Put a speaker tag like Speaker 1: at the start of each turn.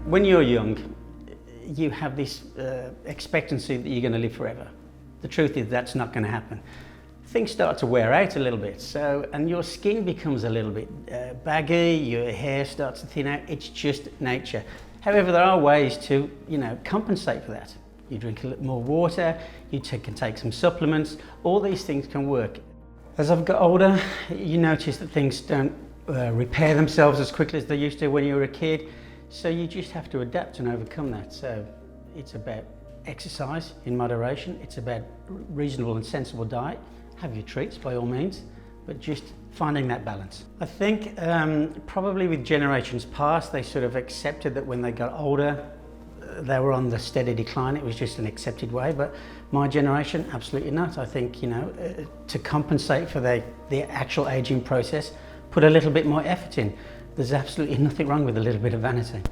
Speaker 1: When you're young, you have this expectancy that you're going to live forever. The truth is that's not going to happen. Things start to wear out a little bit, and your skin becomes a little bit baggy, your hair starts to thin out. It's just nature. However, there are ways to, compensate for that. You drink a little more water, you can take some supplements. All these things can work. As I've got older, you notice that things don't repair themselves as quickly as they used to when you were a kid. So you just have to adapt and overcome that. So it's about exercise in moderation. It's about reasonable and sensible diet. Have your treats by all means, but just finding that balance. I think probably with generations past, they sort of accepted that when they got older, they were on the steady decline. It was just an accepted way, but my generation, absolutely not. I think, to compensate for the actual aging process, put a little bit more effort in. There's absolutely nothing wrong with a little bit of vanity.